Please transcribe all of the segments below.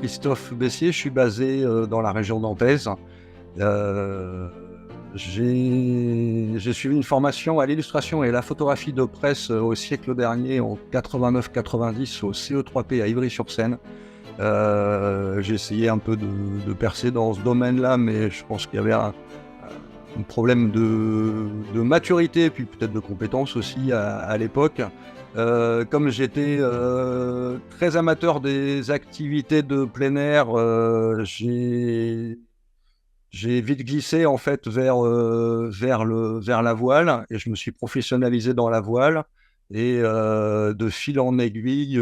Christophe Bessier, je suis basé dans la région nantaise. Euh, j'ai suivi une formation à l'illustration et la photographie de presse au siècle dernier, en 89-90, au CE3P à Ivry-sur-Seine. J'ai essayé un peu de percer dans ce domaine-là, mais je pense qu'il y avait un problème de maturité, puis peut-être de compétences aussi à l'époque. Comme j'étais très amateur des activités de plein air, j'ai vite glissé en fait vers la voile et je me suis professionnalisé dans la voile. Et de fil en aiguille,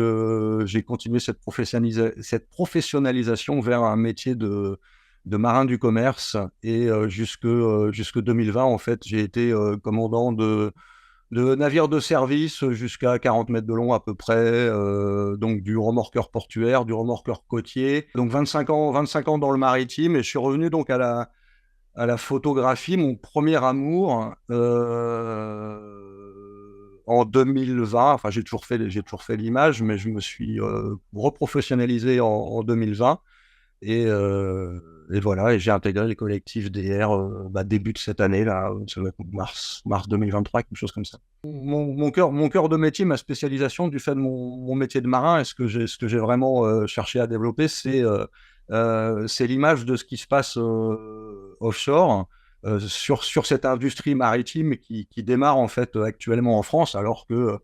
j'ai continué cette professionnalisation vers un métier de marin du commerce. Et jusque 2020, en fait, j'ai été commandant de navires de service jusqu'à 40 mètres de long à peu près, donc du remorqueur portuaire, du remorqueur côtier. Donc 25 ans dans le maritime, et je suis revenu donc à la photographie, mon premier amour, en 2020. Enfin, j'ai toujours fait l'image, mais je me suis reprofessionnalisé en 2020. Et voilà, et j'ai intégré les collectifs DR début de cette année, là, ça doit être mars 2023, quelque chose comme ça. Mon cœur de métier, ma spécialisation du fait de mon métier de marin, et ce que j'ai vraiment cherché à développer, c'est l'image de ce qui se passe offshore, sur cette industrie maritime qui démarre en fait actuellement en France, alors que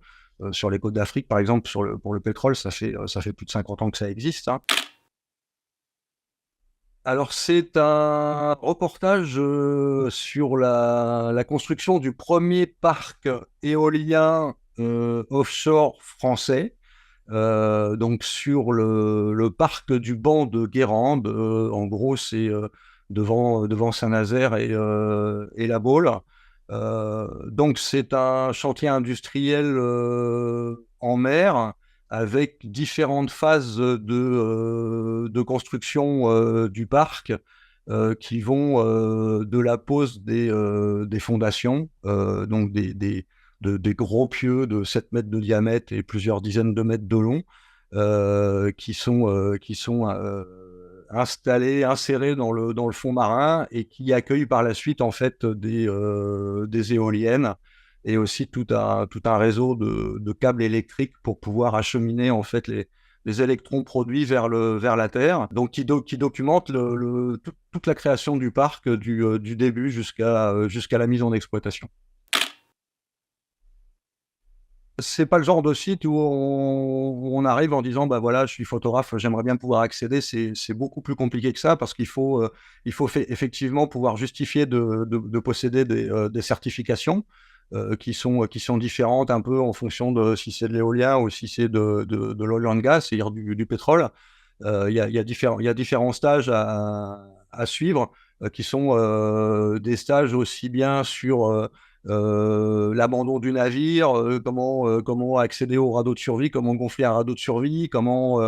sur les côtes d'Afrique, par exemple, pour le pétrole, ça fait plus de 50 ans que ça existe, hein. Alors, c'est un reportage sur la construction du premier parc éolien offshore français, donc sur le parc du Banc de Guérande. En gros, c'est devant Saint-Nazaire et La Baule. Donc, c'est un chantier industriel en mer, avec différentes phases de construction du parc, qui vont de la pose des fondations, donc des gros pieux de 7 mètres de diamètre et plusieurs dizaines de mètres de long, qui sont installés, insérés dans le fond marin, et qui accueillent par la suite en fait des éoliennes, et aussi tout un réseau de câbles électriques pour pouvoir acheminer en fait les électrons produits vers la Terre, donc qui documente toute la création du parc du début jusqu'à la mise en exploitation. C'est pas le genre de site où on arrive en disant bah voilà, je suis photographe, j'aimerais bien pouvoir accéder. C'est beaucoup plus compliqué que ça, parce qu'il faut effectivement pouvoir justifier de posséder des certifications qui sont différentes un peu en fonction de si c'est de l'éolien ou si c'est de l'oil and gas, c'est-à-dire du pétrole. Il y a différents stages à suivre, qui sont des stages aussi bien sur l'abandon du navire, comment accéder au radeau de survie, comment gonfler un radeau de survie, comment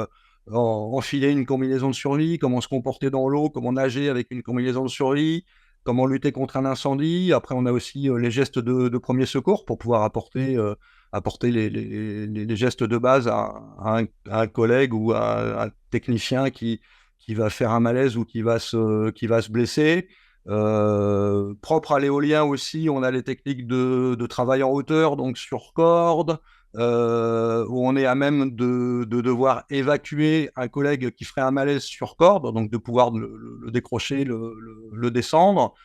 enfiler une combinaison de survie, comment se comporter dans l'eau, comment nager avec une combinaison de survie, comment lutter contre un incendie. Après, on a aussi les gestes de premier secours pour pouvoir apporter les gestes de base à un collègue ou à un technicien qui va faire un malaise ou qui va se blesser. Propre à l'éolien aussi, on a les techniques de travail en hauteur, donc sur corde, où on est à même de devoir évacuer un collègue qui ferait un malaise sur corde, donc de pouvoir le décrocher, le descendre.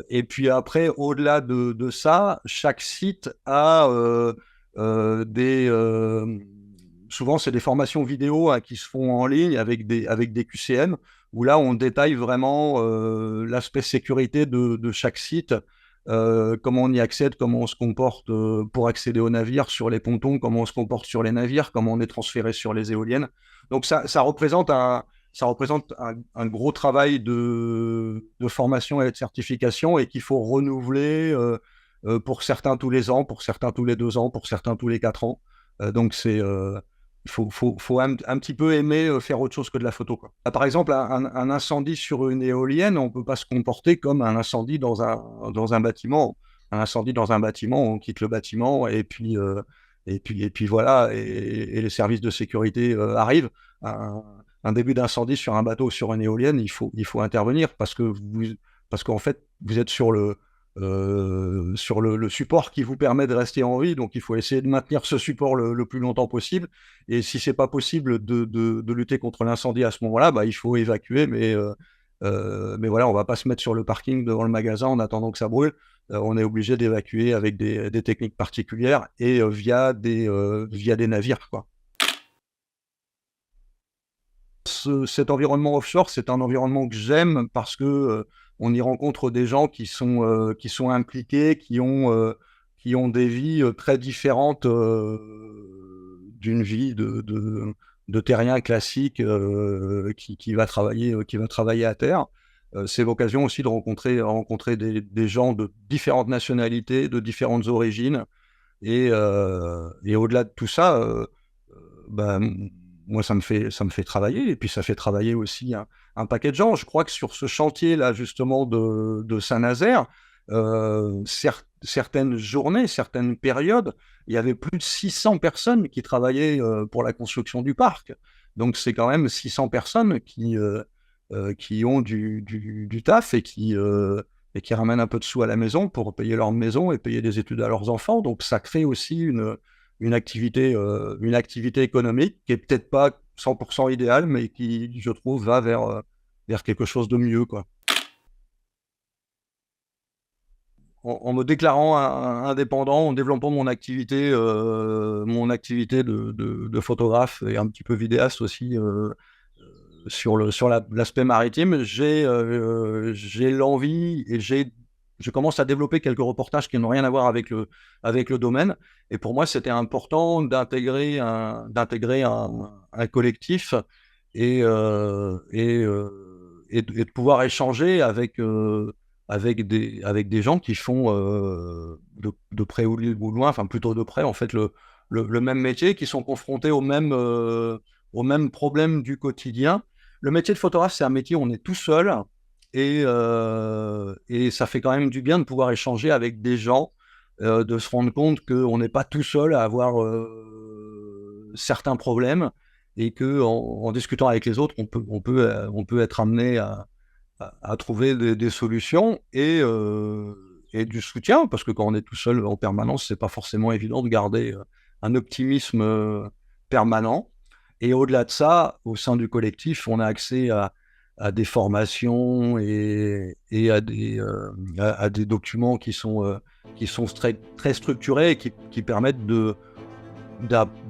Et puis après, au-delà de ça, chaque site a souvent, c'est des formations vidéo, hein, qui se font en ligne avec des QCM, où là, on détaille vraiment l'aspect sécurité de chaque site, comment on y accède, comment on se comporte pour accéder aux navires sur les pontons, comment on se comporte sur les navires, comment on est transféré sur les éoliennes. Donc ça représente un gros travail de formation et de certification, et qu'il faut renouveler pour certains tous les ans, pour certains tous les 2 ans, pour certains tous les 4 ans. Donc faut un petit peu aimer faire autre chose que de la photo, quoi. Par exemple, un incendie sur une éolienne, on ne peut pas se comporter comme un incendie dans un bâtiment. Un incendie dans un bâtiment, on quitte le bâtiment, et puis voilà, et les services de sécurité arrivent. Un un début d'incendie sur un bateau ou sur une éolienne, il faut intervenir parce qu'en fait, vous êtes sur le support qui vous permet de rester en vie, donc il faut essayer de maintenir ce support le plus longtemps possible. Et si c'est pas possible de lutter contre l'incendie à ce moment-là, bah, il faut évacuer, mais voilà, on va pas se mettre sur le parking devant le magasin en attendant que ça brûle. On est obligé d'évacuer avec des techniques particulières et via des navires, quoi. Cet environnement offshore, c'est un environnement que j'aime parce que on y rencontre des gens qui sont impliqués, qui ont des vies très différentes d'une vie de terrien classique qui va travailler à terre. C'est l'occasion aussi de rencontrer des gens de différentes nationalités, de différentes origines. Et au-delà de tout ça, bah, moi, ça me fait travailler. Et puis, ça fait travailler aussi un paquet de gens. Je crois que sur ce chantier-là, justement, de Saint-Nazaire, certaines journées, certaines périodes, il y avait plus de 600 personnes qui travaillaient pour la construction du parc. Donc, c'est quand même 600 personnes qui ont du taf et qui ramènent un peu de sous à la maison pour payer leur maison et payer des études à leurs enfants. Donc, ça crée aussi une activité économique qui est peut-être pas 100% idéale, mais qui, je trouve, va vers quelque chose de mieux, quoi. En me déclarant indépendant, en développant mon activité de photographe et un petit peu vidéaste aussi sur l'aspect maritime, j'ai l'envie et je commence à développer quelques reportages qui n'ont rien à voir avec le domaine. Et pour moi, c'était important d'intégrer un collectif et de pouvoir échanger avec des gens qui font de près ou de loin, enfin plutôt de près, en fait, le même métier, qui sont confrontés aux mêmes problèmes du quotidien. Le métier de photographe, c'est un métier où on est tout seul et ça fait quand même du bien de pouvoir échanger avec des gens, de se rendre compte qu'on n'est pas tout seul à avoir certains problèmes et en discutant avec les autres, on peut être amené à trouver des solutions et du soutien, parce que quand on est tout seul en permanence, c'est pas forcément évident de garder un optimisme permanent. Et au-delà de ça, au sein du collectif, on a accès à des formations et à des documents qui sont très structurés et qui permettent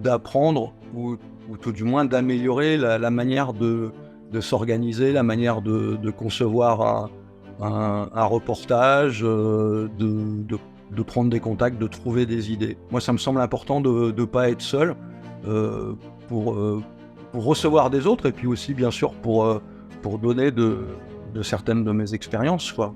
d'apprendre ou tout du moins d'améliorer la manière de s'organiser, la manière de concevoir un reportage, de prendre des contacts, de trouver des idées. Moi, ça me semble important de ne pas être seul euh, pour, euh, pour recevoir des autres et puis aussi, bien sûr, pour donner de certaines de mes expériences, quoi.